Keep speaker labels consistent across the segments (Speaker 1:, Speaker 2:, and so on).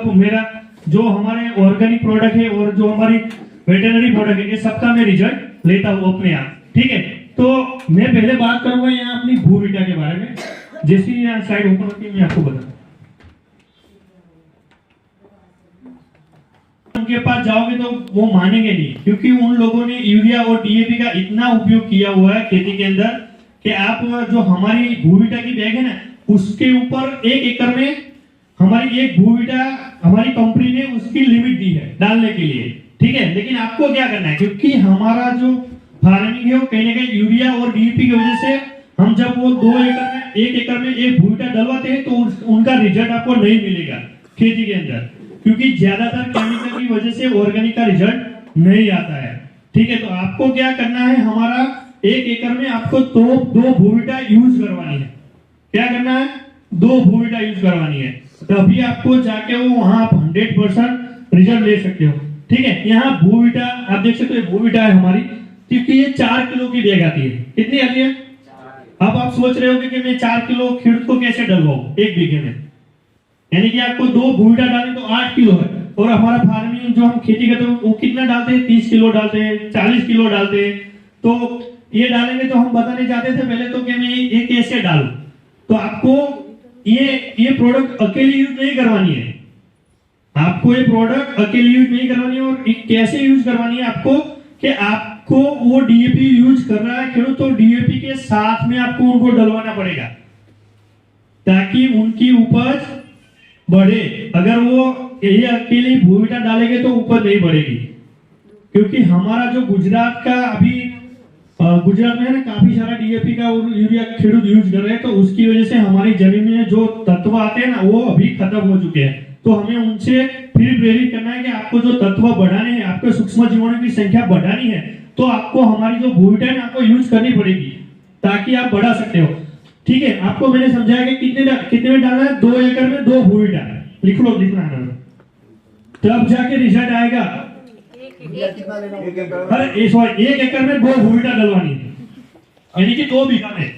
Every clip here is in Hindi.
Speaker 1: मेरा जो हमारे ऑर्गेनिक प्रोडक्ट है और जो हमारी वेटरनरी प्रोडक्ट है, ये सबका मैं रिजल्ट लेता हूँ अपने आप। ठीक है, तो मैं पहले बात करूंगा यहाँ अपनी भूविटा के बारे में। जैसे यहाँ साइड ओपन होती है मैं आपको बताऊँ, उनके पास जाओगे तो वो मानेंगे नहीं, क्योंकि उन लोगों ने यूरिया और डीएपी का इतना उपयोग किया हुआ है खेती के अंदर कि आप जो हमारी भूविटा की बैग है ना, उसके ऊपर 1 एकड़ में हमारी एक भूविटा हमारी कंपनी ने उसकी लिमिट दी है डालने के लिए। ठीक है, लेकिन आपको क्या करना है, क्योंकि हमारा जो फार्मिंग है वो कहीं ना कहीं यूरिया और डीएपी की वजह से हम जब वो 2 एकड़ में 1 एकड़ में एक भूविटा डलवाते हैं तो उनका रिजल्ट आपको नहीं मिलेगा खेती के अंदर, क्योंकि ज्यादातर केमिकल की वजह से ऑर्गेनिक का रिजल्ट नहीं आता है। ठीक है, तो आपको क्या करना है, हमारा 1 एकड़ में आपको दो भूविटा यूज करवानी है। क्या करना है, 2 भूविटा यूज करवानी है, तभी आपको जाके वो वहां आप 100% रिजल्ट ले सकते हो। ठीक है, यहाँ भूविटा आप देख सकते हो, भूविटा है हमारी, क्योंकि ये 4 किलो की बैग आती है। कितनी आती है? अब आप सोच रहे होंगे कि मैं 4 किलो खीर को कैसे डलवाऊं 1 बीघे में, यानी कि आपको 2 भूविटा डालें तो 8 किलो है। और हमारा फार्मिंग जो हम खेती करते हैं वो कितना डालते हैं, 30 किलो डालते हैं, 40 किलो डालते हैं। तो ये डालेंगे तो हम बताने चाहते थे पहले तो कि मैं ये कैसे डालूं। तो आपको ये प्रोडक्ट अकेले यूज नहीं करवानी है, आपको ये प्रोडक्ट अकेले यूज नहीं करवानी है। और कैसे यूज करवानी है आपको, कि आपको वो डीएपी यूज कर रहा है खेडूत, तो डीएपी के साथ में आपको उनको डलवाना पड़ेगा ताकि उनकी उपज बढ़े। अगर वो ये अकेले भूविटा डालेंगे तो उपज नहीं बढ़ेगी, क्योंकि हमारा जो गुजरात का अभी गुजरात में है ना, काफी सारा डीएपी का और यूरिया खेडूत यूज कर रहे हैं, तो उसकी वजह से हमारी जमीन में जो तत्व आते हैं ना वो अभी खत्म हो चुके हैं। तो हमें उनसे फिर प्रेरित करना है कि आपको जो तत्व बढ़ाने हैं, आपको सूक्ष्म जीवाणु की संख्या बढ़ानी है, तो आपको हमारी जो भूविटा है ना आपको यूज करनी पड़ेगी ताकि आप बढ़ा सकते हो। ठीक है, आपको मैंने समझाया कि कितने में डालना है, 2 एकड़ में 2 भूविटा, लिख लो, लिखना है, तब जाके रिजल्ट आएगा। अरे सॉरी, 1 एकड़ में 2 भूविटा डलवानी है, यानी कि 2 बीघा में।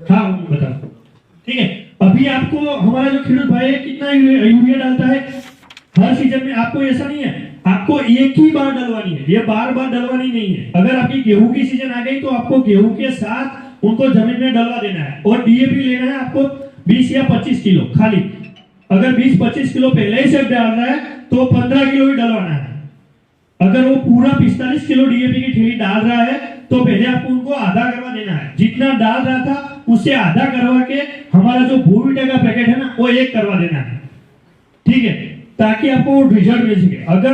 Speaker 1: हाँ बता। ठीक है, अभी आपको हमारा जो खेडूत भाई है कितना यूरिया डालता है हर सीजन में, आपको ऐसा नहीं है, आपको एक ही बार डलवानी है, ये बार बार डलवानी नहीं है। अगर आपकी गेहूं की सीजन आ गई तो आपको गेहूं के साथ उनको जमीन में डलवा देना है, और डीएपी लेना है आपको 20 या 25 किलो खाली। अगर 20-25 किलो पहले ही से डाल रहा है तो 15 किलो ही डलवाना है। अगर वो पूरा 45 किलो डीएपी की थैली डाल रहा है तो पहले आपको उनको आधा करवा देना है, जितना डाल रहा था उससे आधा करवा के हमारा जो भूविटा का पैकेट है ना वो 1 करवा देना है। ठीक है, ताकि आपको रिजल्ट मिल सके। अगर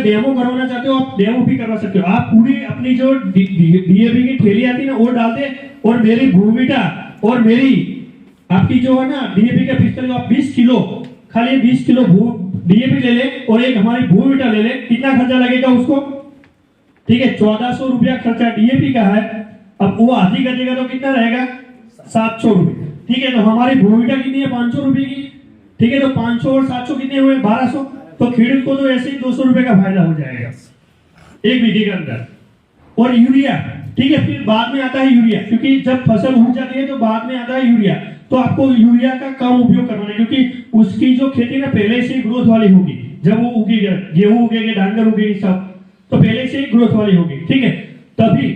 Speaker 1: डेमो करवाना चाहते हो आप डेमो भी करवा सकते हो। आप पूरी अपनी जो डीएपी की थैली आती है ना वो डालते, और मेरी भूविटा और मेरी आपकी जो है ना डीएपी का पिस्टल, आप 20 किलो खाली 20 किलो डीएपी ले ले और एक हमारी भूविटा ले ले, कितना खर्चा लगेगा उसको? ठीक है, 1400 रुपया खर्चा डीएपी का है। अब वो आधी कर देगा तो कितना रहेगा? 700 रुपये। ठीक है, तो हमारी भूविटा कितनी है? 500 रुपये की। ठीक है, तो 500 और 700 कितने हुए? 1200। तो खेडूत को तो ऐसे ही 200 रुपये का फायदा हो जाएगा 1 बीघे के अंदर। और यूरिया, ठीक है, फिर बाद में आता है यूरिया, क्योंकि जब फसल उग जाती है तो बाद में आता है यूरिया। तो आपको यूरिया का कम उपयोग करना है, क्योंकि उसकी जो खेती ना पहले से ही ग्रोथ वाली होगी। जब वो उगेगा, गेहूं उगेगा, डांगर उगेगी, सब तो पहले से ही ग्रोथ वाली होगी। ठीक है, तभी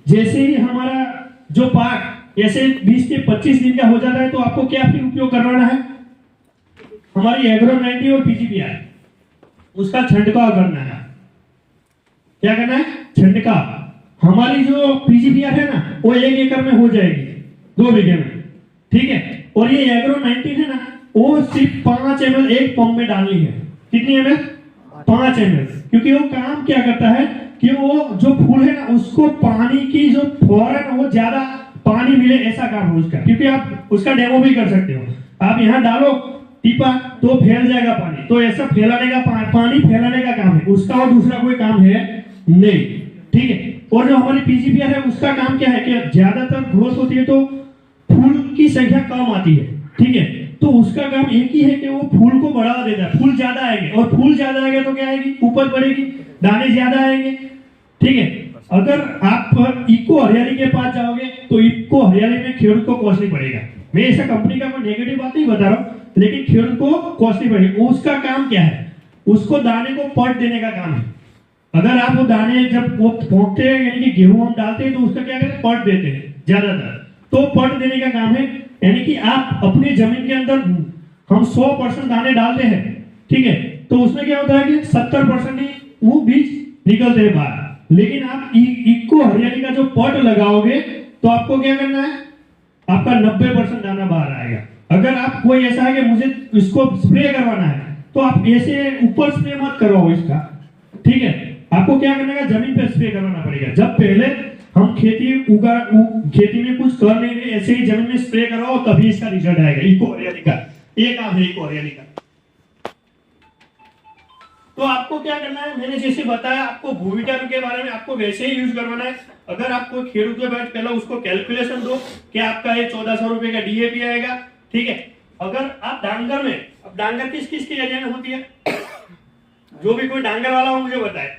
Speaker 1: जैसे ही हमारा जो पाक ऐसे 20 से 25 दिन का हो जाता है तो आपको क्या फिर उपयोग करवाना है? हमारी एग्रो 90 और पीजीपीआर, उसका छिड़काव करना है। क्या करना है? छिड़काव। हमारी जो पीजीपीआर है ना वो 1 एकड़ में हो जाएगी 2 बीघे में। ठीक है, और ये एग्रो 90 है ना वो सिर्फ 5 ml एक पंप में डालनी है। कितनी ml? 5 ml। क्योंकि वो काम क्या करता है कि वो जो फूल है ना उसको पानी की जो फौरन वो ज्यादा पानी मिले, ऐसा काम है उसका। क्योंकि आप उसका डेमो भी कर सकते हो, आप यहाँ डालो टीपा तो फैल जाएगा पानी, तो ऐसा फैलाने का पानी फैलाने का काम है उसका, और दूसरा कोई काम है नहीं। ठीक है, और जो हमारी पीजीपीआर है उसका काम क्या है कि ज्यादातर ग्रोथ होती है तो फूल की संख्या कम आती है। ठीक है, तो उसका काम एक ही है कि वो फूल को बढ़ावा देता है, फूल ज्यादा आएंगे, और फूल ज्यादा आएगा तो क्या आएगी? उपज बढ़ेगी, दाने ज्यादा आएंगे। ठीक है, अगर आप इको हरियाली के पास जाओगे तो इको हरियाली में खेडूत को कोसनी पड़ेगा। मैं ऐसा कंपनी का कोई नेगेटिव बात नहीं बता रहा हूँ, लेकिन खेडूत को कॉस्टली पड़ेगी। उसका काम क्या है? उसको दाने को पट देने का काम है। अगर आप वो दाने जब वो पोंखते हैं, यानी कि गेहूं हम डालते हैं, तो उसका क्या करते हैं? पट देते हैं ज्यादातर। तो पट देने का काम है, यानी कि आप अपनी जमीन के अंदर हम 100% दाने डालते हैं, ठीक है, तो उसमें क्या होता है कि 70% ही वो बीज निकलते हैं बाहर। लेकिन आप इको हरियाली का जो पट लगाओगे तो आपको क्या करना है? आपका 90% दाना बाहर आएगा। अगर आप कोई ऐसा है कि मुझे इसको स्प्रे करवाना है, तो आप ऐसे ऊपर स्प्रे मत करवाओ इसका, ठीक है। आपको क्या करना है? जमीन पे स्प्रे करवाना पड़ेगा। जब पहले हम खेती में कुछ कर नहीं रहे, ऐसे ही जमीन में स्प्रे कराओ, तभी इसका रिजल्ट आएगा। इको हरियाली का ये काम है, इको हरियाली का। तो आपको क्या करना है? मैंने जैसे बताया आपको भूविटार के बारे में, आपको वैसे ही यूज करवाना है। अगर आपको खेडूत के बाद पहले उसको कैलकुलेशन दो कि आपका ये 1400 रुपए का डीएपी आएगा, ठीक है। अगर आप डांगर में, अब डांगर किस किस की एरिया में होती है? जो भी कोई डांगर वाला हो मुझे बताए,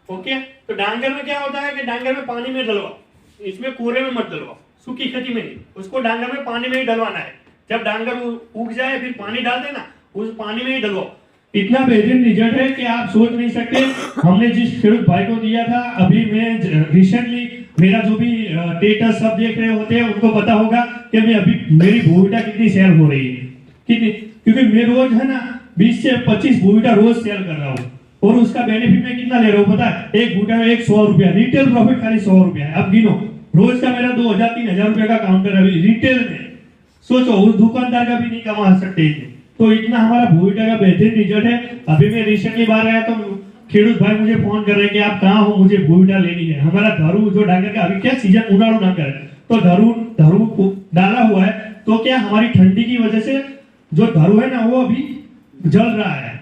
Speaker 1: ओके। तो डांगर में क्या होता है कि डांगर में पानी में डलवाओ, इसमें कोरे में मत डलवाओ, सूखी खेती में नहीं, उसको डांगर में पानी में ही डलवाना है। जब डांगर उग जाए फिर पानी डाल देना, उस पानी में ही डलवाओ। इतना बेहतरीन रिजल्ट है कि आप सोच नहीं सकते। हमने जिस खेडूत भाई को दिया था, अभी मैं रिसेंटली मेरा जो भी स्टेटस सब देख रहे होते हैं उनको पता होगा कि मैं अभी मेरी भूविटा कितनी सेल हो रही है, कितनी, क्योंकि मैं रोज है ना 20 से 25 भूविटा रोज सेल कर रहा हूँ। और उसका बेनिफिट मैं कितना ले रहा हूँ पता है? एक भूविटा में 100 रुपया, रिटेल प्रॉफिट खाली 100 रुपया है। अब गिनो, रोज का मेरा 2000-3000 रुपया का काउंटर अभी रिटेल में। सोचो, उस दुकानदार का भी नहीं कमा सकते इतने। तो इतना हमारा भूविटा का बेहतरीन रिजल्ट है। अभी मैं रिसेंटली बाहर आया तो खेडूत भाई मुझे फोन कर रहे हैं कि आप कहाँ हो, मुझे भूविटा लेनी है। हमारा धरू जो डांगर का अभी क्या सीजन उनाड़ू डांगर है, तो धरू डाला हुआ है। तो क्या हमारी ठंडी की वजह से जो धरू है ना वो अभी जल रहा है,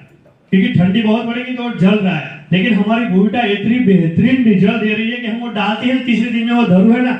Speaker 1: क्योंकि ठंडी बहुत पड़ेगी तो जल रहा है। लेकिन हमारी भूविटा इतनी बेहतरीन रिजल्ट दे रही है कि हम वो डालते हैं, तीसरे दिन में वो धरू है ना